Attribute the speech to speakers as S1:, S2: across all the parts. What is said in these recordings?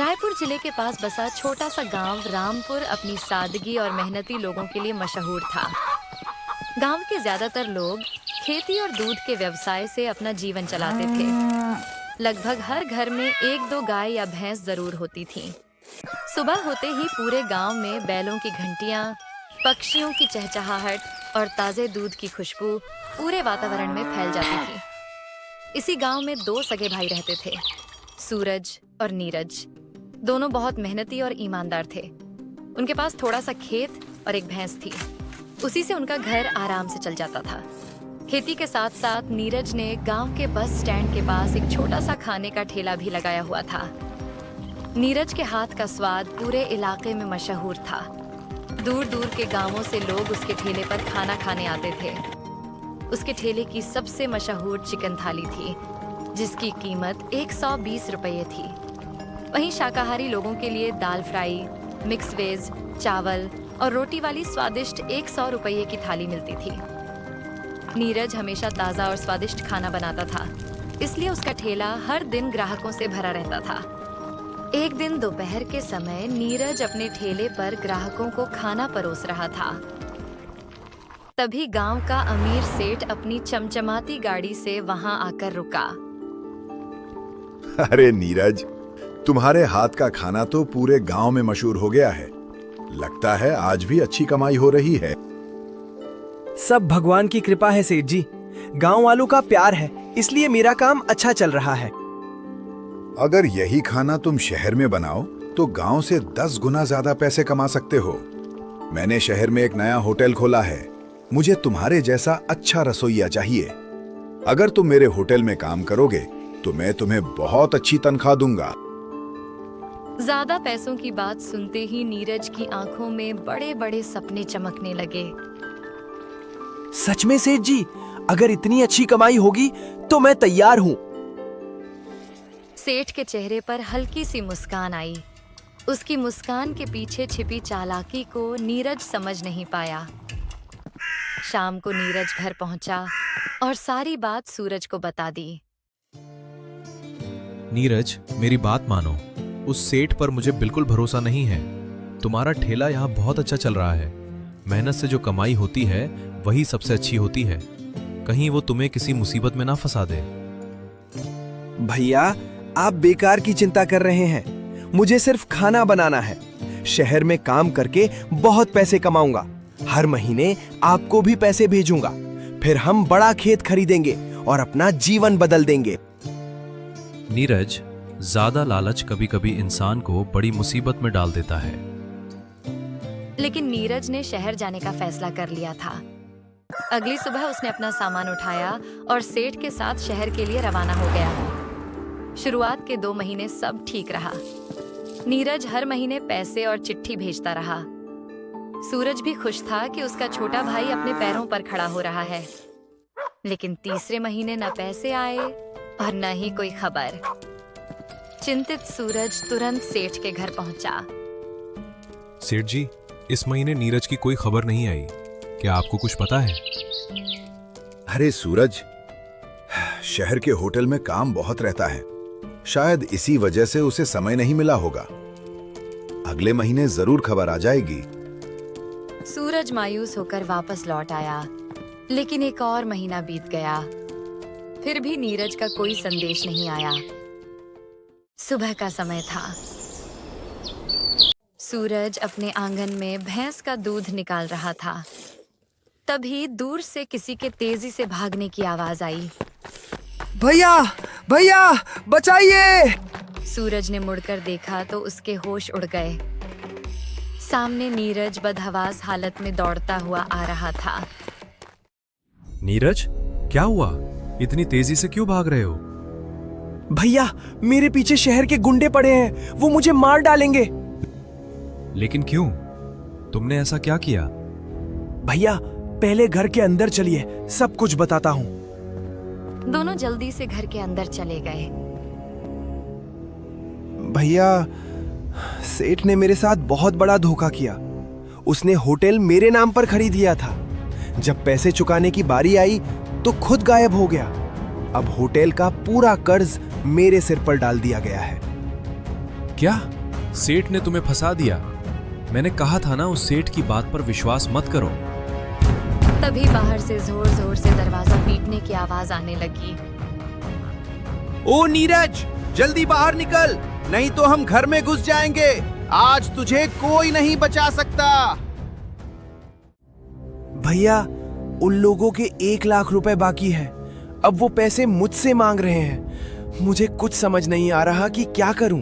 S1: रायपुर जिले के पास बसा छोटा सा गांव रामपुर अपनी सादगी और मेहनती लोगों के लिए मशहूर था। गांव के ज्यादातर लोग खेती और दूध के व्यवसाय से अपना जीवन चलाते थे। लगभग हर घर में एक दो गाय या भैंस जरूर होती थी। सुबह होते ही पूरे गांव में बैलों की घंटियां, पक्षियों की चहचहाहट और ताजे दूध की खुशबू पूरे वातावरण में फैल जाती थी। इसी गांव में दो सगे भाई रहते थे, सूरज और नीरज। दोनों बहुत मेहनती और ईमानदार थे। उनके पास थोड़ा सा खेत और एक भैंस थी। उसी से उनका घर आराम से चल जाता था। खेती के साथ साथ नीरज ने गांव के बस स्टैंड के पास एक छोटा सा खाने का ठेला भी लगाया हुआ था। नीरज के हाथ का स्वाद पूरे इलाके में मशहूर था। दूर दूर के गांवों से लोग उसके ठेले पर खाना खाने आते थे। उसके ठेले की सबसे मशहूर चिकन थाली थी, जिसकी कीमत 120 रुपये थी। वहीं शाकाहारी लोगों के लिए दाल फ्राई, मिक्स वेज, चावल और रोटी वाली स्वादिष्ट 100 रुपये की थाली मिलती थी। नीरज हमेशा ताज़ा और स्वादिष्ट खाना बनाता था, इसलिए उसका ठेला हर दिन ग्राहकों से भरा रहता था। एक दिन दोपहर के समय नीरज अपने ठेले पर ग्राहकों को खाना परोस रहा था। तभी गांव का अमीर सेठ अपनी चमचमाती गाड़ी से वहां आकर रुका।
S2: अरे नीरज, तुम्हारे हाथ का खाना तो पूरे गांव में मशहूर हो गया है। लगता है आज भी अच्छी कमाई हो रही है।
S3: सब भगवान की कृपा है सेठ जी। गांव वालों का प्यार है, इसलिए मेरा काम अच्छा चल रहा है।
S2: अगर यही खाना तुम शहर में बनाओ तो गांव से 10 गुना ज्यादा पैसे कमा सकते हो। मैंने शहर में एक नया होटल खोला है। मुझे तुम्हारे जैसा अच्छा रसोइया चाहिए। अगर तुम मेरे होटल में काम करोगे तो मैं तुम्हें बहुत अच्छी तनख्वाह दूंगा।
S1: ज्यादा पैसों की बात सुनते ही नीरज की आंखों में बड़े बड़े सपने चमकने लगे।
S3: सच में सेठ जी, अगर इतनी अच्छी कमाई होगी तो मैं तैयार हूँ।
S1: सेठ के चेहरे पर हल्की सी मुस्कान आई। उसकी मुस्कान के पीछे छिपी चालाकी को नीरज समझ नहीं पाया। शाम को नीरज घर पहुंचा और सारी बात सूरज को बता दी।
S4: नीरज, मेरी बात मानो। उस सेठ पर मुझे बिल्कुल भरोसा नहीं है। तुम्हारा ठेला यहाँ बहुत अच्छा चल रहा है। मेहनत से जो कमाई होती है वही सबसे अच्छी होती है। कहीं वो तुम्हें किसी मुसीबत में ना फंसा दे।
S3: भैया, आप बेकार की चिंता कर रहे हैं। मुझे सिर्फ खाना बनाना है। शहर में काम करके बहुत पैसे कमाऊंगा। हर महीने आपको भी पैसे भेजूंगा। फिर हम बड़ा खेत खरीदेंगे और अपना जीवन बदल देंगे।
S4: नीरज, ज्यादा लालच कभी कभी इंसान को बड़ी मुसीबत में डाल देता है।
S1: लेकिन नीरज ने शहर जाने का फैसला कर लिया था। अगली सुबह उसने अपना सामान उठाया और सेठ के साथ शहर के लिए रवाना हो गया। शुरुआत के 2 महीने सब ठीक रहा। नीरज हर महीने पैसे और चिट्ठी भेजता रहा। सूरज भी खुश था कि उसका छोटा भाई अपने पैरों पर खड़ा हो रहा है। लेकिन तीसरे महीने न पैसे आए और न ही कोई खबर। चिंतित सूरज तुरंत सेठ के घर पहुंचा।
S4: सेठ जी, इस महीने नीरज की कोई खबर नहीं आई। क्या आपको कुछ पता है?
S2: अरे सूरज, शहर के होटल में काम बहुत रहता है। शायद इसी वजह से उसे समय नहीं मिला होगा। अगले महीने जरूर खबर आ जाएगी।
S1: सूरज मायूस होकर वापस लौट आया। लेकिन एक और महीना बीत गया, फिर भी नीरज का कोई संदेश नहीं आया। सुबह का समय था। सूरज अपने आंगन में भैंस का दूध निकाल रहा था। तभी दूर से किसी के तेजी से भागने की आवाज आई।
S3: भैया, भैया, बचाइए!
S1: सूरज ने मुड़कर देखा तो उसके होश उड़ गए। सामने नीरज बदहवास हालत में दौड़ता हुआ आ रहा था।
S4: नीरज, क्या हुआ? इतनी तेजी से क्यों भाग रहे हो?
S3: भैया, मेरे पीछे शहर के गुंडे पड़े हैं। वो मुझे मार डालेंगे।
S4: लेकिन क्यों? तुमने ऐसा क्या किया?
S3: भैया, पहले घर के अंदर चलिए, सब कुछ बताता हूँ।
S1: दोनों जल्दी से घर के अंदर चले गए।
S3: भैया, सेठ ने मेरे साथ बहुत बड़ा धोखा किया। उसने होटल मेरे नाम पर खरीद लिया था। जब पैसे चुकाने की बारी आई तो खुद गायब हो गया। अब होटल का पूरा कर्ज मेरे सिर पर डाल दिया गया है।
S4: क्या? सेठ ने तुम्हें फंसा दिया? मैंने कहा था ना, उस सेठ की बात पर विश्वास मत करो।
S1: तभी बाहर से जोर जोर से दरवाजा पीटने की आवाज आने लगी।
S3: ओ नीरज, जल्दी बाहर निकल, नहीं तो हम घर में घुस जाएंगे। आज तुझे कोई नहीं बचा सकता। भैया, उन लोगों के 1 लाख रुपए बाकी है। अब वो पैसे मुझसे मांग रहे हैं। मुझे कुछ समझ नहीं आ रहा कि क्या करूं।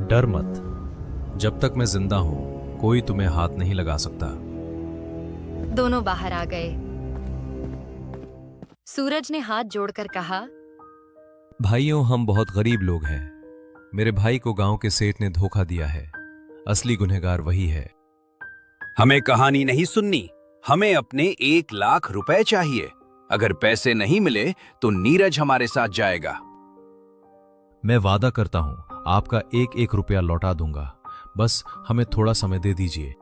S4: डर मत, जब तक मैं जिंदा हूं कोई तुम्हें हाथ नहीं लगा सकता।
S1: दोनों बाहर आ गए। सूरज ने हाथ जोड़कर कहा,
S4: भाइयों, हम बहुत गरीब लोग हैं। मेरे भाई को गांव के सेठ ने धोखा दिया है। असली गुनहगार वही है।
S5: हमें कहानी नहीं सुननी, हमें अपने 1 लाख रुपए चाहिए। अगर पैसे नहीं मिले तो नीरज हमारे साथ जाएगा।
S4: मैं वादा करता हूं आपका 1-1 रुपया लौटा दूंगा, बस हमें थोड़ा समय दे दीजिए।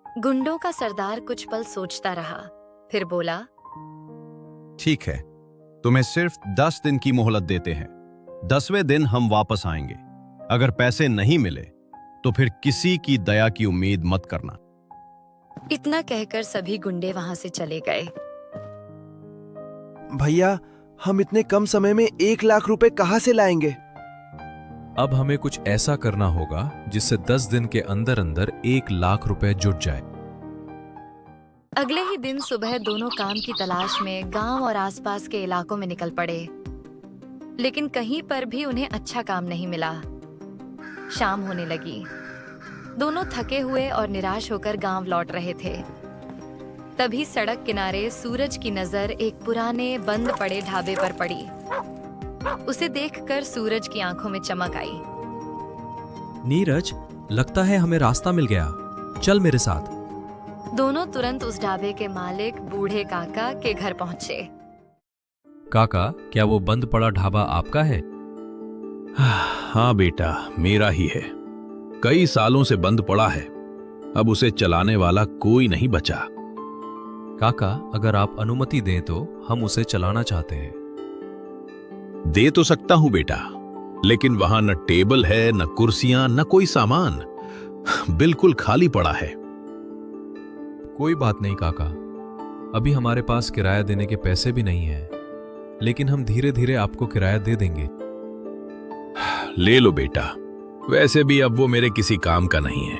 S1: गुंडों का सरदार कुछ पल सोचता रहा, फिर बोला,
S6: ठीक है, तुम्हें सिर्फ 10 दिन की मोहलत देते हैं। 10वें दिन हम वापस आएंगे। अगर पैसे नहीं मिले तो फिर किसी की दया की उम्मीद मत करना।
S1: इतना कहकर सभी गुंडे वहां से चले गए।
S3: भैया, हम इतने कम समय में 1 लाख रुपए कहां से लाएंगे?
S4: अब हमें कुछ ऐसा करना होगा जिससे 10 दिन के अंदर अंदर 1 लाख रुपए जुट जाए।
S1: अगले ही दिन सुबह दोनों काम की तलाश में गांव और आसपास के इलाकों में निकल पड़े, लेकिन कहीं पर भी उन्हें अच्छा काम नहीं मिला। शाम होने लगी। दोनों थके हुए और निराश होकर गांव लौट रहे थे। तभी सड़क किनारे सूरज की नजर एक पुराने बंद पड़े ढाबे पर पड़ी। उसे देखकर सूरज की आंखों में चमक आई।
S4: नीरज, लगता है हमें रास्ता मिल गया, चल मेरे साथ।
S1: दोनों तुरंत उस ढाबे के मालिक बूढ़े काका के घर पहुंचे।
S4: काका, क्या वो बंद पड़ा ढाबा आपका है?
S5: हाँ बेटा, मेरा ही है। कई सालों से बंद पड़ा है। अब उसे चलाने वाला कोई नहीं बचा।
S4: काका, अगर आप अनुमति दें तो हम उसे चलाना चाहते हैं।
S5: दे तो सकता हूं बेटा, लेकिन वहां न टेबल है, न कुर्सियां, न कोई सामान। बिल्कुल खाली पड़ा है।
S4: कोई बात नहीं काका, अभी हमारे पास किराया देने के पैसे भी नहीं हैं, लेकिन हम धीरे धीरे आपको किराया दे देंगे।
S5: ले लो बेटा, वैसे भी अब वो मेरे किसी काम का नहीं है।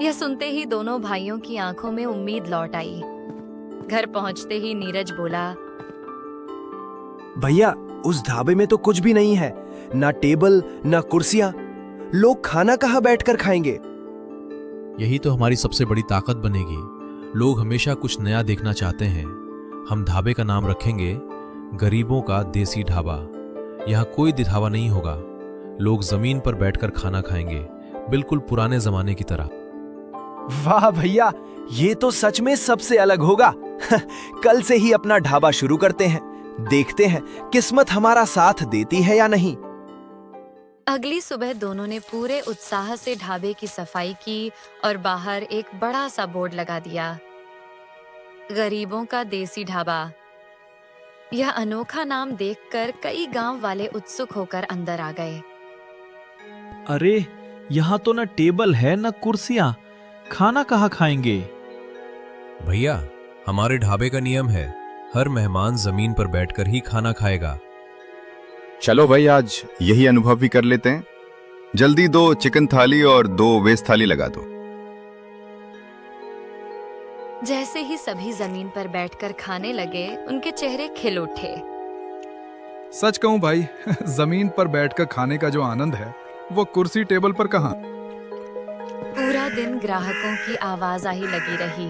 S1: यह सुनते ही दोनों भाइयों की आंखों में उम्मीद लौट आई। घर पहुंचते ही नीरज बोला,
S3: भैया, उस ढाबे में तो कुछ भी नहीं है, ना टेबल ना कुर्सियां। लोग खाना कहां बैठकर खाएंगे?
S4: यही तो हमारी सबसे बड़ी ताकत बनेगी। लोग हमेशा कुछ नया देखना चाहते हैं। हम ढाबे का नाम रखेंगे गरीबों का देसी ढाबा। यहाँ कोई दिखावा नहीं होगा। लोग जमीन पर बैठकर खाना खाएंगे, बिल्कुल पुराने जमाने की तरह।
S3: वाह भैया, ये तो सच में सबसे अलग होगा। कल से ही अपना ढाबा शुरू करते हैं, देखते हैं किस्मत हमारा साथ देती है या नहीं।
S1: अगली सुबह दोनों ने पूरे उत्साह से ढाबे की सफाई की और बाहर एक बड़ा सा बोर्ड लगा दिया, गरीबों का देसी ढाबा। यह अनोखा नाम देखकर कई गांव वाले उत्सुक होकर अंदर आ गए।
S7: अरे, यहाँ तो न टेबल है न कुर्सियां, खाना कहाँ खाएंगे?
S4: भैया, हमारे ढाबे का नियम है, हर मेहमान जमीन पर बैठकर ही खाना खाएगा।
S6: चलो भाई, आज यही अनुभव भी कर लेते हैं। जल्दी 2 चिकन थाली और 2 वेज थाली लगा दो।
S1: जैसे ही सभी जमीन पर बैठकर खाने लगे, उनके चेहरे खिल उठे।
S8: सच कहूं भाई, जमीन पर बैठकर खाने का जो आनंद है वो कुर्सी टेबल पर कहां।
S1: पूरा दिन ग्राहकों की आवाजाही लगी रही।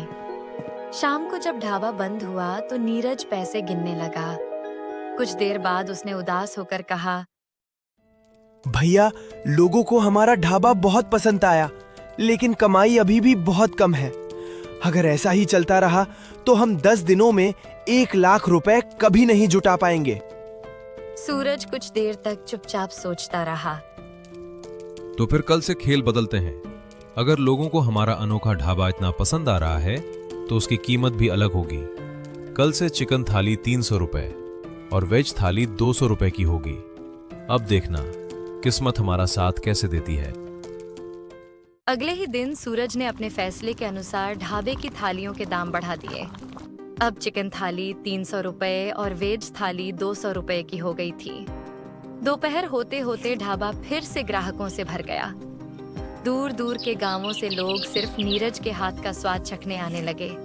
S1: शाम को जब ढाबा बंद हुआ तो नीरज पैसे गिनने लगा। कुछ देर बाद उसने उदास होकर कहा,
S3: भैया, लोगों को हमारा ढाबा बहुत पसंद आया, लेकिन कमाई अभी भी बहुत कम है। अगर ऐसा ही चलता रहा तो हम 10 दिनों में 1 लाख रुपए कभी नहीं जुटा पाएंगे।
S1: सूरज कुछ देर तक चुपचाप सोचता रहा।
S4: तो फिर कल से खेल बदलते हैं। अगर लोगों को हमारा अनोखा ढाबा इतना पसंद आ रहा है तो उसकी कीमत भी अलग होगी। कल से चिकन थाली 300 रुपए और वेज थाली 200 रुपए की होगी। अब देखना, किस्मत हमारा साथ कैसे देती है।
S1: अगले ही दिन सूरज ने अपने फैसले के अनुसार ढाबे की थालियों के दाम बढ़ा दिए। अब चिकन थाली 300 रुपए और वेज थाली 200 रुपए की हो गई थी। दोपहर होते होते ढाबा फिर से ग्राहकों से भर गया। दूर दूर के गांवों से लोग सिर्फ नीरज के हाथ का स्वाद चखने आने लगे।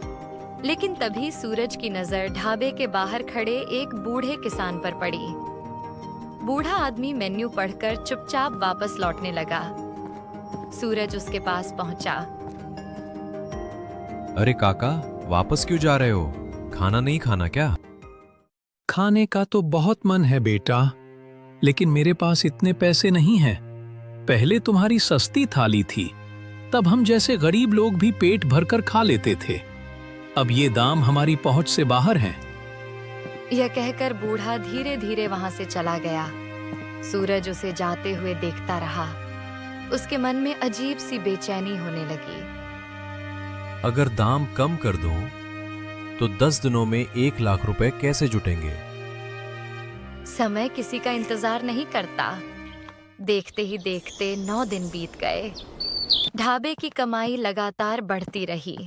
S1: लेकिन तभी सूरज की नजर ढाबे के बाहर खड़े एक बूढ़े किसान पर पड़ी। बूढ़ा आदमी मेन्यू पढ़कर चुपचाप वापस लौटने लगा। सूरज उसके पास पहुंचा।
S4: अरे काका, वापस क्यों जा रहे हो? खाना नहीं खाना क्या?
S9: खाने का तो बहुत मन है बेटा, लेकिन मेरे पास इतने पैसे नहीं हैं। पहले तुम्हारी सस्ती थाली थी, तब हम जैसे गरीब लोग भी पेट भरकर खा लेते थे। अब ये दाम हमारी पहुंच से बाहर हैं।
S1: यह कहकर बूढ़ा धीरे धीरे वहां से चला गया। सूरज उसे जाते हुए देखता रहा। उसके मन में अजीब सी बेचैनी होने लगी।
S4: अगर दाम कम कर दूं, तो 10 दिनों में 1 लाख रुपए कैसे जुटेंगे?
S1: समय किसी का इंतजार नहीं करता। देखते ही देखते 9 दिन बीत गए। ढाबे की कमाई लगातार बढ़ती रही।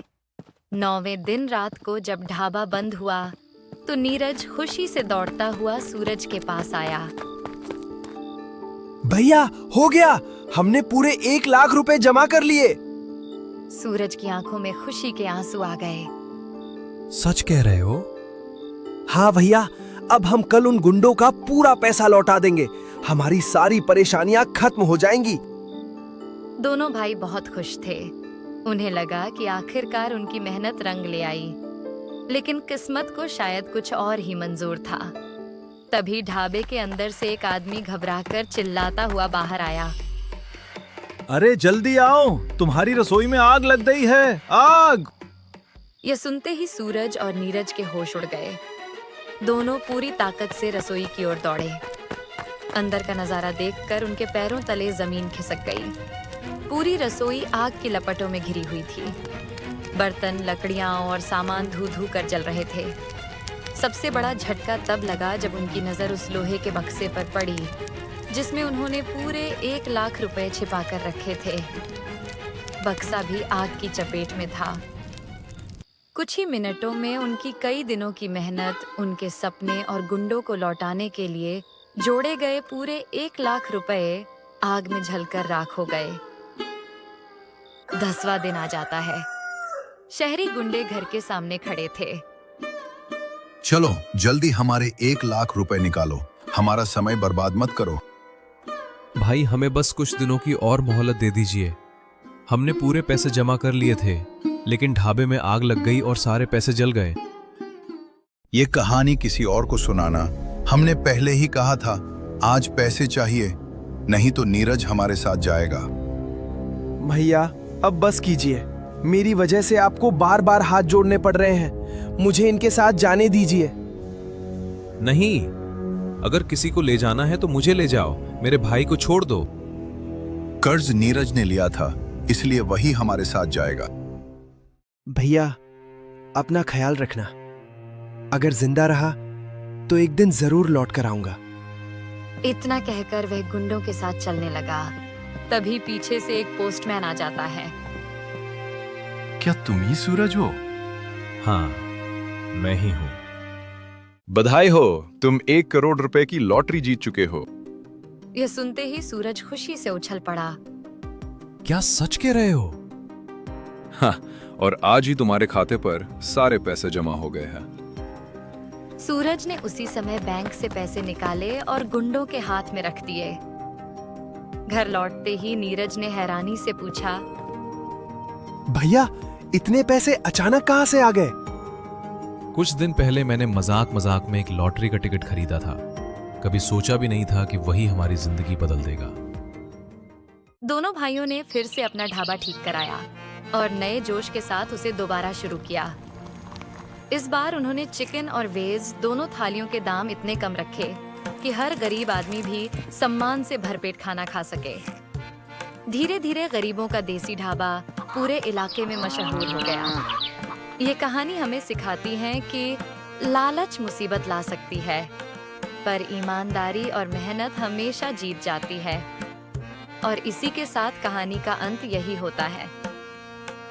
S1: 9वें दिन रात को जब ढाबा बंद हुआ, तो नीरज खुशी से दौड़ता हुआ सूरज के पास आया।
S3: भैया, हो गया, हमने पूरे 1 लाख रुपए जमा कर लिए।
S1: सूरज की आंखों में खुशी के आंसू आ गए।
S4: सच कह रहे हो?
S3: हाँ भैया, अब हम कल उन गुंडों का पूरा पैसा लौटा देंगे। हमारी सारी परेशानियां खत्म हो जाएंगी।
S1: दोनों भाई बहुत खुश थे। उन्हें लगा कि आखिरकार उनकी मेहनत रंग ले आई। लेकिन किस्मत को शायद कुछ और ही मंजूर था। तभी ढाबे के अंदर से एक आदमी घबराकर चिल्लाता हुआ बाहर आया।
S7: अरे जल्दी आओ, तुम्हारी रसोई में आग लग गई है, आग!
S1: यह सुनते ही सूरज और नीरज के होश उड़ गए। दोनों पूरी ताकत से रसोई की ओर दौड़े। अंदर का नजारा देखकर उनके पैरों तले जमीन खिसक गई। पूरी रसोई आग की लपटों में घिरी हुई थी। बर्तन, लकड़ियां और सामान धू धू कर जल रहे थे। सबसे बड़ा झटका तब लगा जब उनकी नजर उस लोहे के बक्से पर पड़ी, जिसमें उन्होंने पूरे 1 लाख रुपए छिपा कर रखे थे। बक्सा भी आग की चपेट में था। कुछ ही मिनटों में उनकी कई दिनों की मेहनत, उनके सपने और गुंडों को लौटाने के लिए जोड़े गए पूरे 1 लाख रुपए आग में जलकर राख हो गए। 10वां दिन आ जाता है। शहरी गुंडे घर के सामने खड़े थे।
S2: चलो जल्दी हमारे 1 लाख रुपए निकालो, हमारा समय बर्बाद मत करो।
S4: भाई, हमें बस कुछ दिनों की और मोहलत दे दीजिए। हमने पूरे पैसे जमा कर लिए थे, लेकिन ढाबे में आग लग गई और सारे पैसे जल गए।
S2: ये कहानी किसी और को सुनाना। हमने पहले ही कहा था, आज पैसे चाहिए, नहीं तो नीरज हमारे साथ जाएगा।
S3: भैया, अब बस कीजिए। मेरी वजह से आपको बार बार हाथ जोड़ने पड़ रहे हैं। मुझे इनके साथ जाने दीजिए।
S4: नहीं, अगर किसी को ले जाना है तो मुझे ले जाओ, मेरे भाई को छोड़ दो।
S2: कर्ज नीरज ने लिया था, इसलिए वही हमारे साथ जाएगा।
S3: भैया, अपना ख्याल रखना। अगर जिंदा रहा तो एक दिन जरूर लौट कर आऊंगा।
S1: इतना कहकर वह गुंडों के साथ चलने लगा। तभी पीछे से एक पोस्टमैन आ जाता है।
S6: क्या तुम ही सूरज हो?
S4: हाँ, मैं ही हूँ।
S10: बधाई हो, तुम 1 करोड़ रुपए की लॉटरी जीत चुके हो।
S1: यह सुनते ही सूरज खुशी से उछल पड़ा।
S4: क्या सच कह रहे हो?
S10: हाँ, और आज ही तुम्हारे खाते पर सारे पैसे जमा हो गए हैं।
S1: सूरज ने उसी समय बैंक से पैसे निकाले और गुंडों के हाथ में रख दिए। घर लौटते ही नीरज ने हैरानी से पूछा,
S3: भैया, इतने पैसे अचानक कहां से आ गए?
S4: कुछ दिन पहले मैंने मजाक मजाक में एक लॉटरी का टिकट खरीदा था। कभी सोचा भी नहीं था कि वही हमारी जिंदगी बदल देगा।
S1: दोनों भाइयों ने फिर से अपना ढाबा ठीक कराया और नए जोश के साथ उसे दोबारा शुरू किया। इस बार उन्होंने चिकन और वेज दोनों थालियों के दाम इतने कम रखे कि हर गरीब आदमी भी सम्मान से भरपेट खाना खा सके। धीरे धीरे गरीबों का देसी ढाबा पूरे इलाके में मशहूर हो गया। ये कहानी हमें सिखाती है कि लालच मुसीबत ला सकती है, पर ईमानदारी और मेहनत हमेशा जीत जाती है। और इसी के साथ कहानी का अंत यही होता है।